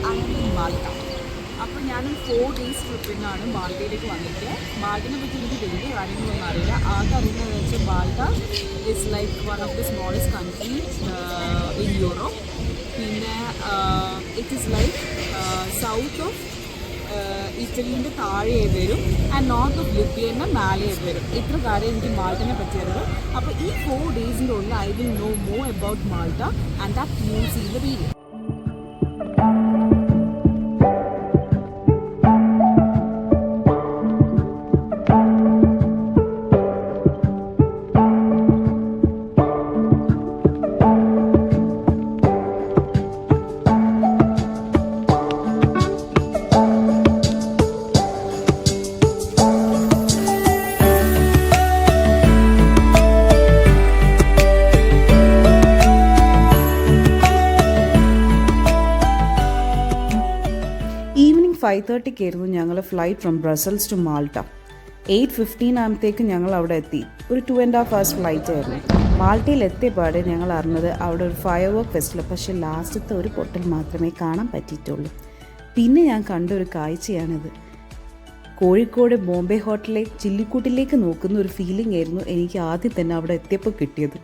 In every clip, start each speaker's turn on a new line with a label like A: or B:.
A: I am in Malta. അപ്പോൾ ഞാനൊരു 4 days ട്രിപ്പിനാണ് മാൾട്ടയിലേക്ക് വന്നിരിക്കുന്നത്. മാൾട്ടയെ പറ്റി എനിക്ക് വലിയ കാര്യങ്ങളൊന്നും അറിയില്ല. ആകെ അറിയുന്നത് വെച്ചാൽ Malta is like one of the smallest country in Europe. പിന്നെ it is like south of ഇറ്റലിൻ്റെ താഴെ വരും ആൻഡ് നോർത്ത് ഓഫ് ലിബിയൻ്റെ മേലെ വരും. ഇത്ര കാര്യം എനിക്ക് മാൾട്ടനെ പറ്റിയത്. അപ്പോൾ ഈ 4 days ഉള്ളിൽ I will know more about Malta and that you see the video.
B: Evening 5:30 ഞങ്ങൾ flight from Brussels to Malta. 8:15 ആകുമ്പോഴത്തേക്ക് ഞങ്ങൾ അവിടെ എത്തി. ഒരു 2.5 hours ഫ്ലൈറ്റ് ആയിരുന്നു. മാൾട്ടയിൽ എത്തിയപാടെ ഞങ്ങൾ അറിഞ്ഞത് അവിടെ ഒരു ഫയർ വർക്ക് ഫെസ്റ്റിവൽ, പക്ഷേ ലാസ്റ്റത്തെ ഒരു പൊട്ടൽ മാത്രമേ കാണാൻ പറ്റിയിട്ടുള്ളൂ. പിന്നെ ഞാൻ കണ്ട ഒരു കാഴ്ചയാണിത്. കോഴിക്കോട് ബോംബെ ഹോട്ടലിലെ ചില്ലിക്കൂട്ടിലേക്ക് നോക്കുന്ന ഒരു ഫീലിംഗ് ആയിരുന്നു എനിക്ക് ആദ്യം തന്നെ അവിടെ എത്തിയപ്പോൾ കിട്ടിയത്.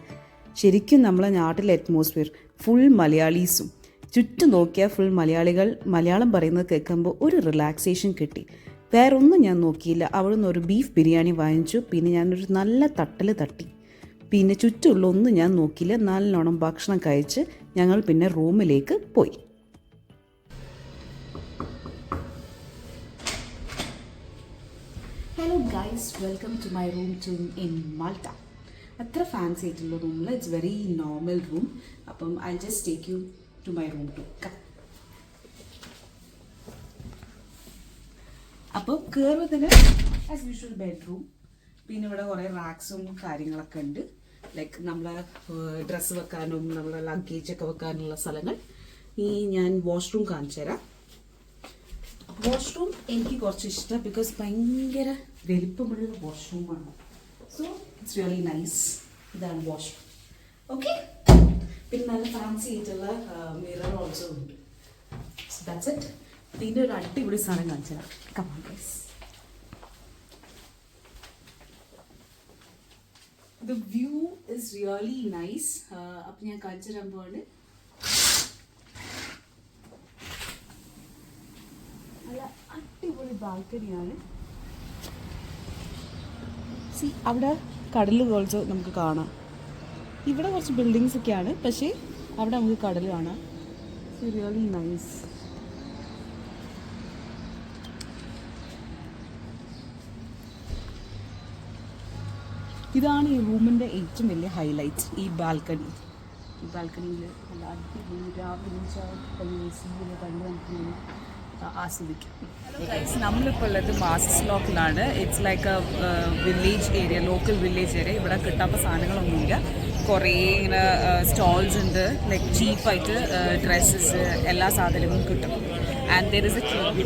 B: ശരിക്കും നമ്മളെ നാട്ടിലെ അറ്റ്മോസ്ഫിയർ ഫുൾ മലയാളീസും, ചുറ്റും നോക്കിയാൽ ഫുൾ മലയാളികൾ മലയാളം പറയുന്നത് കേൾക്കുമ്പോൾ ഒരു റിലാക്സേഷൻ കിട്ടി. വേറൊന്നും ഞാൻ നോക്കിയില്ല. അവിടെ നിന്ന് ഒരു ബീഫ് ബിരിയാണി വാങ്ങിച്ചു. പിന്നെ ഞാനൊരു നല്ല തട്ടൽ തട്ടി. പിന്നെ ചുറ്റുമുള്ള ഒന്നും ഞാൻ നോക്കിയില്ല. നല്ലോണം ഭക്ഷണം കഴിച്ച് ഞങ്ങൾ പിന്നെ റൂമിലേക്ക് പോയി. Hello guys, welcome to my room in Malta. അത്ര ഫാൻസി ആയിട്ടുള്ള റൂമിൽ ഇറ്റ്സ് വെരി നോർമൽ റൂം. അപ്പം I just take you to my room too. അപ്പോൾ കയറുന്നതിന് ആസ് യൂഷ്വൽ ബെഡ്റൂം. പിന്നെ ഇവിടെ കുറേ റാക്സും കാര്യങ്ങളൊക്കെ ഉണ്ട്. ലൈക്ക് നമ്മളെ ഡ്രസ്സ് വെക്കാനും നമ്മളെ ലഗേജൊക്കെ വെക്കാനുള്ള സ്ഥലങ്ങൾ. ഈ ഞാൻ വാഷ്റൂം കാണിച്ചു തരാം. വാഷ്റൂം എനിക്ക് കുറച്ച് ഇഷ്ടം, ബിക്കോസ് ഭയങ്കര വലിപ്പമുള്ള വാഷ്റൂമാണ്. So it's really nice. ഇതാണ് വാഷ്റൂം. ഓക്കെ, പിന്നെ നല്ല ഫാൻസി ആയിട്ടുള്ള മിറർ ഓൾസോ ഉണ്ട്. So that's it. പിന്നെ ഒരു അടിപൊളി സാധനം കാണിച്ചു തരാം. Come on guys, the view is really nice. അപ്പം ഞാൻ കാണിച്ചു തരാൻ പോവാണ്. നല്ല അടിപൊളി ബാൽക്കണിയാണ്. സി, അവിടെ കടൽ ഓൾസോ നമുക്ക് കാണാം. ഇവിടെ കുറച്ച് ബിൽഡിങ്സ് ഒക്കെയാണ്, പക്ഷേ അവിടെ നമുക്ക് കടൽ കാണാം. Really nice. ഇതാണ് ഈ റൂമിൻ്റെ ഏറ്റവും വലിയ ഹൈലൈറ്റ്, ഈ ബാൽക്കണി. ഈ ബാൽക്കണിയിൽ നല്ല അടിപൊളി രാവിലെ കണ്ട് നമുക്ക് ആസ്വദിക്കാം. നമ്മളിപ്പോൾ ഉള്ളത് മാസസ്ലോക്കിലാണ്. It's like a village area, local village area. ഇവിടെ കിട്ടാത്ത സാധനങ്ങളൊന്നുമില്ല. കുറേ ഇങ്ങനെ സ്റ്റോൾസ് ഉണ്ട്. ലൈക്ക് ചീപ്പായിട്ട് ഡ്രസ്സസ് എല്ലാ സാധനങ്ങളും കിട്ടും. And there is A club.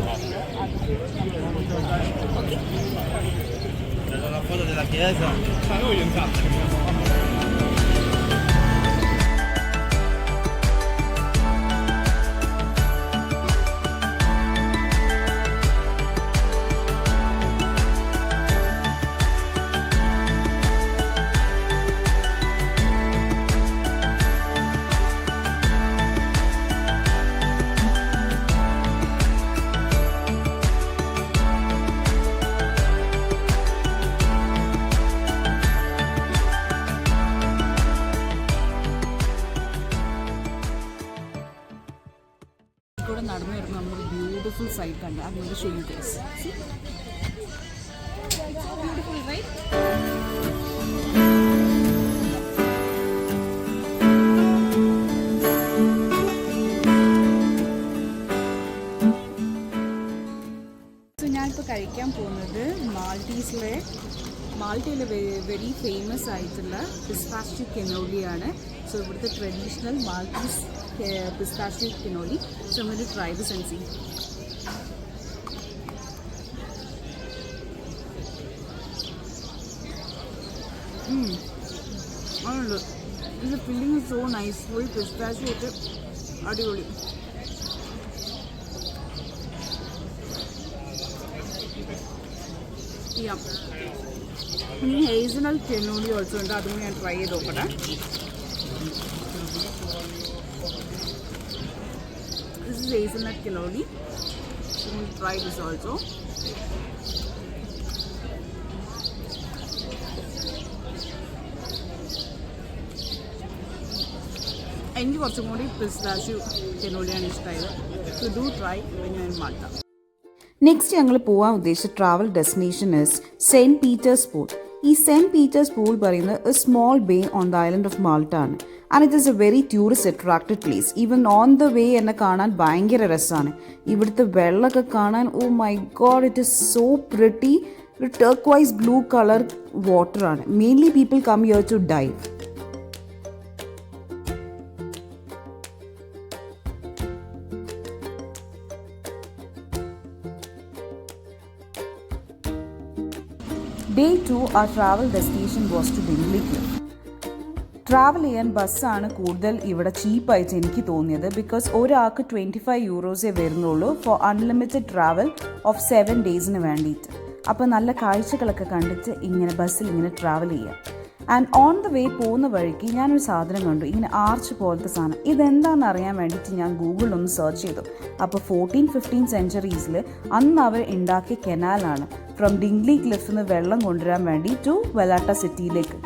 B: Okay, കൂടെ നടന്നു വരുമ്പോൾ നമ്മളൊരു ബ്യൂട്ടിഫുൾ സൈറ്റ് കണ്ട്. I'm going to show you guys. See? It's so beautiful, right? So ഞാനിപ്പോൾ കഴിക്കാൻ പോകുന്നത് മാൾട്ടയിലെ വെരി ഫേമസ് ആയിട്ടുള്ള പിസ്താഷ്യോ കനോലിയാണ്. സോ ഇവിടുത്തെ traditional Maltese pistachio cannoli. So I'm going to try this and see. I don't know. The filling is so nice. Full pistachio. Adivoli.
A: ചെയ്യാം. ഇനി ഹേസനൽ Conolly also ഉണ്ട്, അതും ഞാൻ ട്രൈ ചെയ്ത് നോക്കട്ടെ. This is hazelnut cannoli. So we'll try this also. എനിക്ക് കുറച്ചും കൂടി പിസ്താഷ്യൂ കെനോളിയാണ് ഇഷ്ടമായത്. So do try when you are in Malta.
B: Next ഞങ്ങൾ പോകാൻ ഉദ്ദേശിച്ച travel destination is Saint Peter's Pool. ഈ സെൻറ്റ് പീറ്റേഴ്സ് പൂൾ പറയുന്നത് a small bay on the island of Malta ആണ്. And it is a very tourist attracted place. Even on the way എന്നെ കാണാൻ ഭയങ്കര രസമാണ്. ഇവിടുത്തെ വെള്ളമൊക്കെ കാണാൻ oh my god, it is so pretty. ഒരു ടർക്വൈസ് ബ്ലൂ കളർ വാട്ടറാണ്. Mainly people come here to dive. Day 2 our travel destination was to Dingley Cliff. Travel ചെയ്യാൻ ബസ്സാണ് കൂടുതൽ ഇവിടെ ചീപ്പായിട്ട് എനിക്ക് തോന്നിയത്. ബിക്കോസ് ഒരാൾക്ക് 25 യൂറോസേ വരുന്നുള്ളൂ ഫോർ അൺലിമിറ്റഡ് ട്രാവൽ ഓഫ് 7 ഡേയ്സിന് വേണ്ടിയിട്ട്. അപ്പോൾ നല്ല കാഴ്ചകളൊക്കെ കണ്ടിട്ട് ഇങ്ങനെ ബസ്സിൽ ഇങ്ങനെ ട്രാവൽ ചെയ്യാം. ആൻഡ് ഓൺ ദ വേ പോകുന്ന വഴിക്ക് ഞാനൊരു സാധനം കണ്ടു, ഇങ്ങനെ ആർച്ച് പോലത്തെ സാധനം. ഇതെന്താണെന്ന് അറിയാൻ വേണ്ടിയിട്ട് ഞാൻ ഗൂഗിളിലൊന്ന് സെർച്ച് ചെയ്തു. അപ്പോൾ 14-15 സെഞ്ച്വറീസിൽ അന്ന് അവർ ഉണ്ടാക്കിയ കെനാലാണ് ഫ്രം ഡിംഗ്ലി ക്ലിഫിൽ നിന്ന് വെള്ളം കൊണ്ടുവരാൻ വേണ്ടി ടു വെലാട്ട സിറ്റിയിലേക്ക്.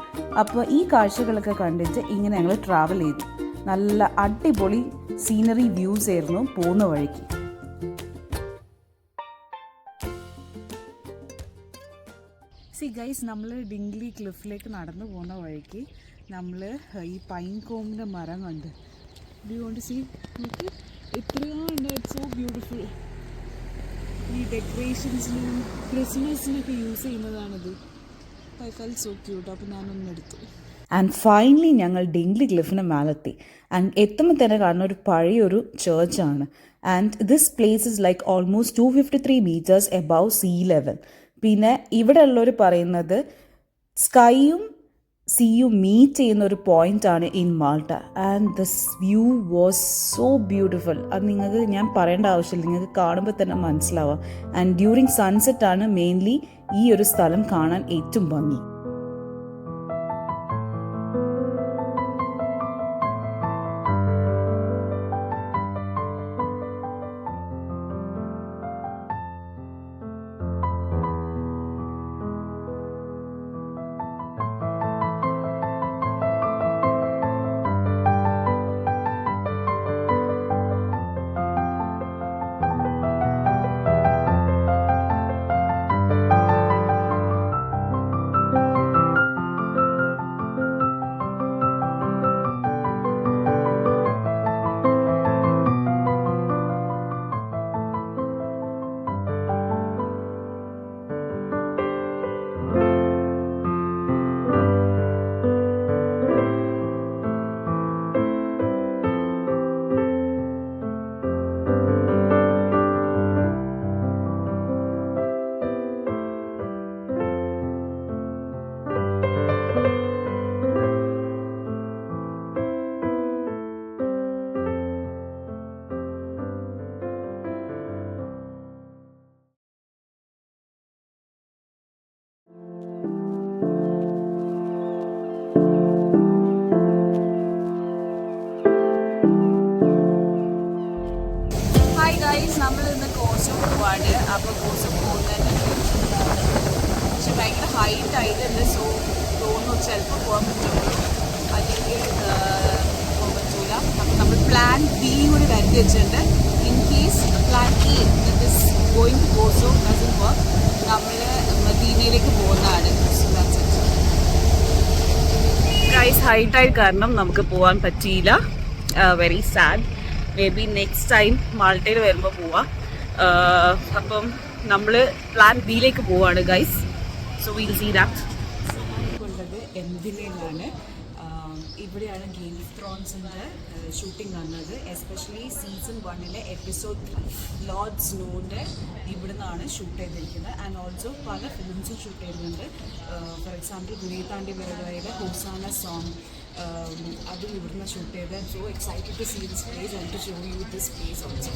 B: അപ്പോൾ ഈ കാഴ്ചകളൊക്കെ കണ്ടിട്ട് ഇങ്ങനെ ഞങ്ങൾ ട്രാവൽ ചെയ്തു. നല്ല അടിപൊളി സീനറി വ്യൂസ് ആയിരുന്നു പോകുന്ന വഴിക്ക്. സി ഗൈസ്, നമ്മൾ ഡിംഗ്ലി ക്ലിഫിലേക്ക് നടന്നു പോകുന്ന വഴിക്ക് നമ്മൾ ഈ പൈൻ കോമിൻ്റെ മരം കണ്ട്. Do you want to see? എത്രയോ ഉണ്ട്, ഇറ്റ്സ് സോ ബ്യൂട്ടിഫുൾ. ഈ ഡെക്കറേഷൻസിനും ക്രിസ്മസിനൊക്കെ യൂസ് ചെയ്യുന്നതാണിത്. I feel so cute. അപ്പോൾ ഞാനൊന്നും എടുത്തു. ആൻഡ് ഫൈനലി ഞങ്ങൾ ഡിംഗ്ലി ക്ലിഫിന് മേലെത്തി. ആൻഡ് എത്തുമ്പോൾ തന്നെ കാണുന്ന ഒരു പഴയൊരു ചേർച്ചാണ്. And this place is like almost 253 metres above sea level. പിന്നെ ഇവിടെ ഉള്ളവർ പറയുന്നത് സ്കൈയും സീയും മീറ്റ് ചെയ്യുന്ന ഒരു പോയിൻ്റാണ് in Malta. And this view was so beautiful. അത് നിങ്ങൾക്ക് ഞാൻ പറയേണ്ട ആവശ്യമില്ല, നിങ്ങൾക്ക് കാണുമ്പോൾ തന്നെ മനസ്സിലാവാം. ആൻഡ് ഡ്യൂറിങ് സൺസെറ്റാണ് മെയിൻലി ഈ ഒരു സ്ഥലം കാണാൻ ഏറ്റവും ഭംഗി.
A: നമ്മളിന്ന് കോഴ്സ് പോവാണ്. അപ്പോൾ കോഴ്സ് പോകുന്നതിന് പക്ഷെ ഭയങ്കര ഹൈറ്റ് ആയിട്ടുണ്ട്. സോ തോന്നുന്നു ചിലപ്പോൾ പോകാൻ പറ്റുള്ളൂ, അല്ലെങ്കിൽ പോകാൻ പറ്റൂല. അപ്പം നമ്മൾ പ്ലാൻ ബി കൂടി കരുതി വെച്ചിട്ടുണ്ട്. In case plan A this going to കോഴ്സോ ഡസൻ വർക്ക്, നമ്മൾ മദീനയിലേക്ക് പോകുന്നതാണ്. So that's it. ഗൈസ്, ഹൈറ്റായി കാരണം നമുക്ക് പോകാൻ പറ്റിയില്ല. Very sad. Maybe next time മാൾട്ടയിൽ വരുമ്പോൾ പോവാം. അപ്പം നമ്മൾ പ്ലാൻ ബിയിലേക്ക് പോവാണ് guys. So will see that. ഉള്ളത് എംവിലയിലാണ്. ഇവിടെയാണ് ഗെയിം ഓഫ് ത്രോൺസിൻ്റെ ഷൂട്ടിംഗ് വന്നത്. എസ്പെഷ്യലി സീസൺ 1 എപ്പിസോഡ് 3 ലോർഡ് സ്നോൻ്റെ ഇവിടെ നിന്നാണ് ഷൂട്ട് ചെയ്തിരിക്കുന്നത്. ആൻഡ് ഓൾസോ പല ഫിലിംസും ഷൂട്ട് ചെയ്യുന്നുണ്ട്. ഫോർ എക്സാമ്പിൾ ഗുരേതാണ്ടി വെറുതായുടെ ഹോസാന സോങ് അതും ഇവിടുന്ന് ഷൂട്ട് ചെയ്ത്. I'm so excited to see this place and to show you this place also.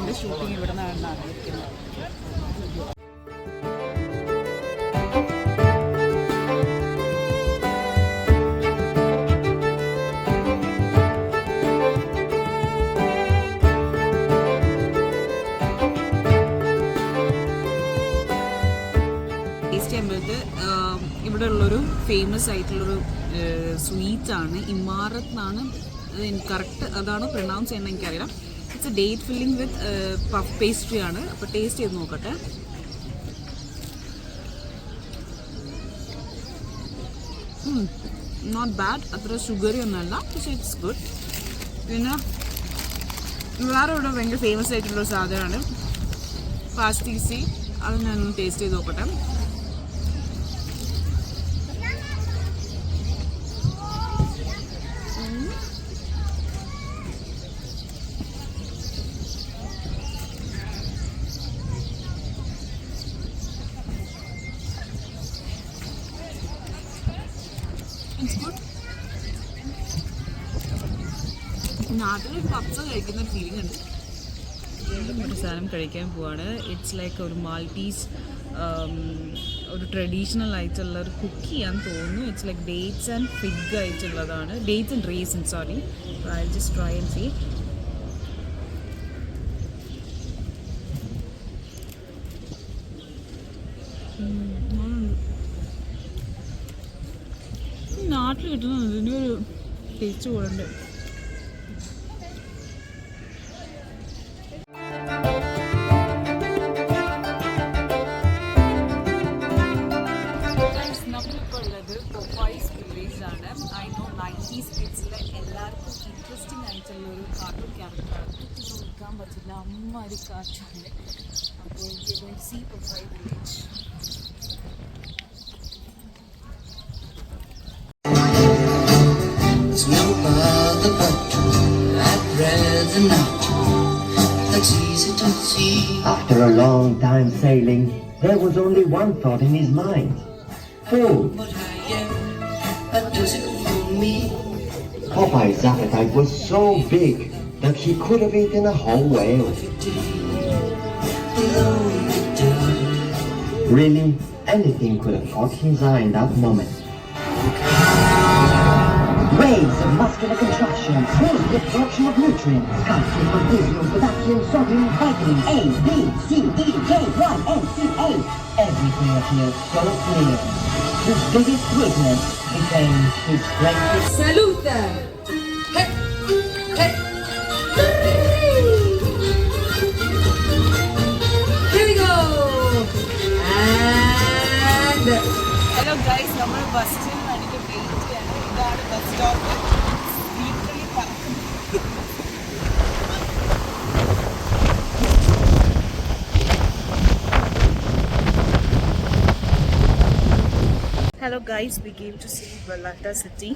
A: ഇതിൻ്റെ ഷൂട്ടിംഗ് ഇവിടെ നിന്നാണ് അറിയിക്കുന്നത്. ടേസ്റ്റ് ചെയ്യുമ്പോഴത്തെ ഇവിടെ ഉള്ളൊരു ഫേമസ് ആയിട്ടുള്ളൊരു സ്വീറ്റാണ് ഇമാറത്ത് എന്നാണ് കറക്റ്റ് അതാണ് പ്രൊനൗൺസ് ചെയ്യണമെന്ന് എനിക്കറിയാം. It's A date filling with puff pastry ആണ്. അപ്പോൾ ടേസ്റ്റ് ചെയ്ത് നോക്കട്ടെ. നോട്ട് ബാഡ്, അത്ര ഷുഗറി ഒന്നുമല്ല, പക്ഷേ ഇറ്റ്സ് ഗുഡ്. പിന്നെ വേറെ ഇവിടെ ഭയങ്കര ഫേമസ് ആയിട്ടുള്ളൊരു സാധനമാണ് പാസ്റ്റീസി. അത് ഞാനൊന്ന് ടേസ്റ്റ് ചെയ്ത് നോക്കട്ടെ. നാട്ടിൽ പപ്സ കഴിക്കുന്ന ഒരു ഫീലിംഗ് ഉണ്ട്. വീണ്ടും ഒരു സാധനം കഴിക്കാൻ പോവാണ്. ഇറ്റ്സ് ലൈക്ക് ഒരു മാൾട്ടീസ് ഒരു ട്രഡീഷണൽ ആയിട്ടുള്ള ഒരു കുക്കിയാന്ന് തോന്നുന്നു. It's like dates and fig ആയിട്ടുള്ളതാണ്. Dates and raisin, sorry. I just try and see. നാട്ടിൽ കിട്ടുന്നത് ഇതിൻ്റെ ഒരു ടേസ്റ്റ് കൂടുണ്ട്. I know 90s കിഡ്സിലെ എല്ലാവർക്കും ഇൻട്രസ്റ്റിംഗ് ആയിട്ടുള്ള ഒരു കാർട്ടൂൺ ക്യാരക്ടറാണ്. കുട്ടി നോക്കാൻ പറ്റില്ല, അമ്മ ഒരു കാർട്ടൂണ്. അപ്പോൾ see Popeye village.
C: No other but I'd rather not. That's easy to see.
D: After a long time sailing, there was only one thought in his mind. Food.
C: But I am, but does it for me?
D: Popeye's appetite was so big that he could have eaten a whole whale. Really, anything could have caught his eye in that moment. Waves of muscular contraction, smooth absorption of nutrients, calcium, magnesium, potassium, sodium, vitamin A, B, C, E, K, Y, and C, A. Everything appeared so clear. His biggest weakness became his greatest.
E: Salute! Hey! Hey! Here we go! And...
A: hello guys, നമ്മൾ ബസ്സിന് വേണ്ടിയിട്ട് wait ചെയ്യാണ്. ഇതാണ് bus stop. വീട്ടിൽ പറക്കുന്നു. Hello guys, we came to see Vallata city.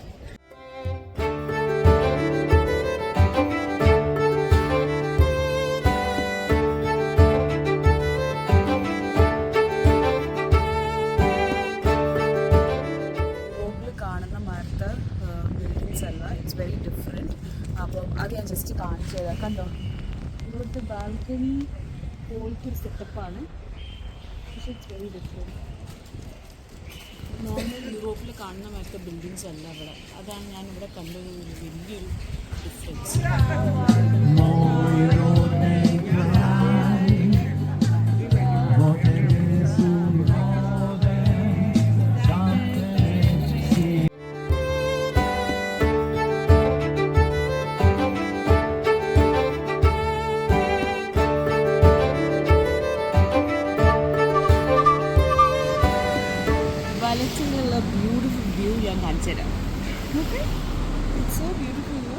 A: റോഡിൽ കാണുന്ന മാറ്റത്തെ ബിൽഡിങ്സ് അല്ല, ഇറ്റ്സ് വെരി ഡിഫറെൻറ്റ്. അപ്പോൾ അത് ഞാൻ ജസ്റ്റ് കാണിച്ചു തരാം. കണ്ടോ, ഇവിടുത്തെ ബാൽക്കണി പോലത്തെ ഒരു സെറ്റപ്പാണ്, പക്ഷേ ഇറ്റ്സ് വെരി ഡിഫറെൻറ്റ്. നോർമൽ യൂറോപ്പിൽ കാണുന്ന മറ്റേ ബിൽഡിങ്സ് അല്ല ഇവിടെ. അതാണ് ഞാൻ ഇവിടെ കണ്ടൊരു വലിയൊരു ഡിഫറൻസ്. വലച്ചിലുള്ള ബ്യൂട്ടിഫുൾ വ്യൂ ഞാൻ കാണിച്ചു തരാം. Okay, it's so beautiful view.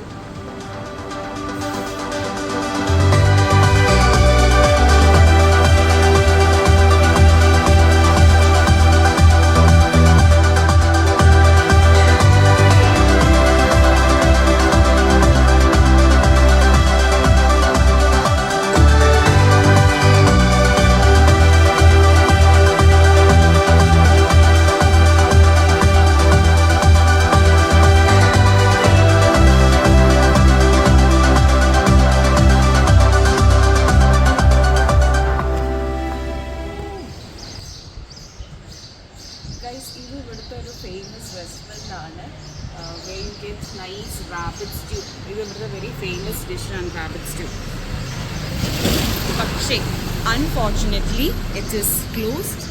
A: പക്ഷേ unfortunately it is closed.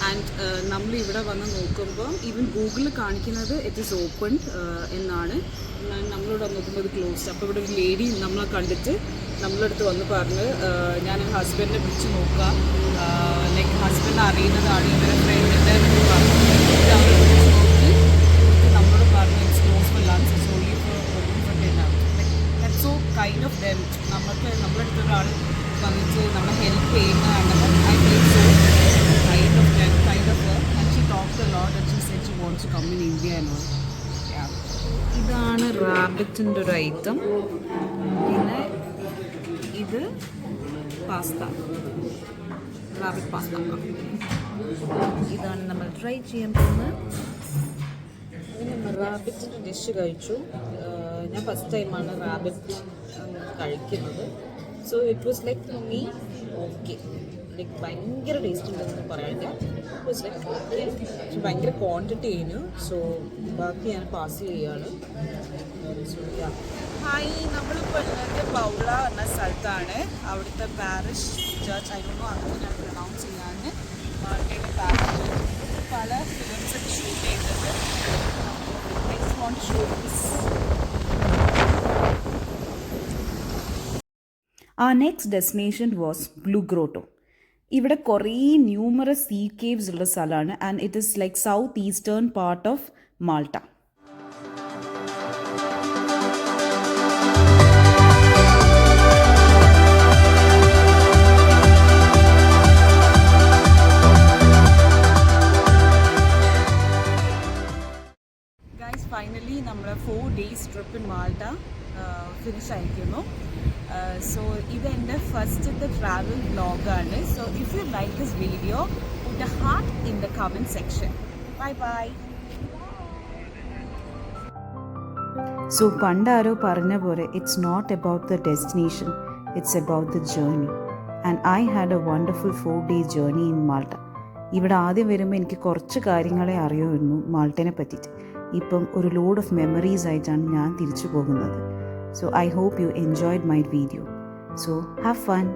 A: And നമ്മൾ ഇവിടെ വന്ന് നോക്കുമ്പോൾ ഈവൻ ഗൂഗിളിൽ കാണിക്കുന്നത് ഇറ്റ് ഈസ് ഓപ്പൺ എന്നാണ്. നമ്മളിവിടെ നോക്കുമ്പോൾ ഇത് ക്ലോസ്ഡ്. അപ്പോൾ ഇവിടെ ഒരു ലേഡി നമ്മളെ കണ്ടിട്ട് നമ്മളടുത്ത് വന്ന് പറഞ്ഞ് ഞാൻ ഹസ്ബൻഡിനെ വിളിച്ച് നോക്കാം, ലൈക്ക് ഹസ്ബൻഡ് അറിയുന്നതാണ് ഇവരെ ഫ്രണ്ടിൻ്റെ പറഞ്ഞു. അവർ വിളിച്ച് നോക്കി നമ്മളോട് പറഞ്ഞു it's close for lunch, it's only for open for dinner. That's so kind of dumb. നമ്മുടെ അടുത്ത് ഒരാൾ വന്നിട്ട് നമ്മളെ ഹെൽപ്പ് ചെയ്യുന്നതാണ്. I feel so kind of her, and she talked a lot and she said she wants to come in India and all. Yeah. ഇതാണ് റാബിറ്റിൻ്റെ ഒരു item. പിന്നെ ഇത് പാസ്ത, റാബിറ്റ് പാസ്ത. ഇതാണ് നമ്മൾ ട്രൈ ചെയ്യാൻ പോകുന്നത്. പിന്നെ റാബിറ്റിൻ്റെ ഡിഷ് കഴിച്ചു. ഞാൻ ഫസ്റ്റ് ടൈമാണ് റാബിറ്റ് കഴിക്കുന്നത്. So it was like me okay. Like ഭയങ്കര ടേസ്റ്റ് ഉണ്ടെന്ന് പറയാനില്ല. It's like okay. പക്ഷെ ഭയങ്കര ക്വാണ്ടിറ്റി ആയിരുന്നു. സോ ബാക്കി ഞാൻ പാസ് ചെയ്യാണ്. So yeah. ഹായ്, നമ്മളിപ്പോൾ ഉള്ളത് പൗള എന്ന സ്ഥലത്താണ്. അവിടുത്തെ parish church, I don't know അങ്ങനെ ഞാൻ പ്രൊനൗൺസ് ചെയ്യാൻ. മാർക്കറ്റ് പാരിഷ് ചർച്ച് പല ഫിലിംസൊക്കെ ഷൂട്ട് ചെയ്തിട്ട് I just want to show this.
B: Our next destination was Blue Grotto. ഇവിടെ കുറേ ന്യൂമറസ് സീ കേവ്സ് ഉള്ള സ്ഥലമാണ് and it is like south eastern part of Malta.
A: Guys, finally നമ്മുടെ 4 days trip in Malta finish ആയിരിക്കുന്നു. സോ ഇതെൻ്റെ ഫസ്റ്റത്തെ travel വ്ലോഗാണ്. So if you like this video put a heart in the comment section. Bye bye.
B: So പണ്ടാരോ പറഞ്ഞ പോലെ it's not about the destination, it's about the journey. And I had a wonderful 4 day journey in Malta. ഇവിടെ ആദ്യം വരുമ്പോൾ എനിക്ക് കുറച്ച് കാര്യങ്ങളെ അറിയുമായിരുന്നു മാൾട്ടനെ പറ്റിയിട്ട്. ഇപ്പം ഒരു ലോഡ് ഓഫ് മെമ്മറീസ് ആയിട്ടാണ് ഞാൻ തിരിച്ചു പോകുന്നത്. So I hope you enjoyed my video. So have fun.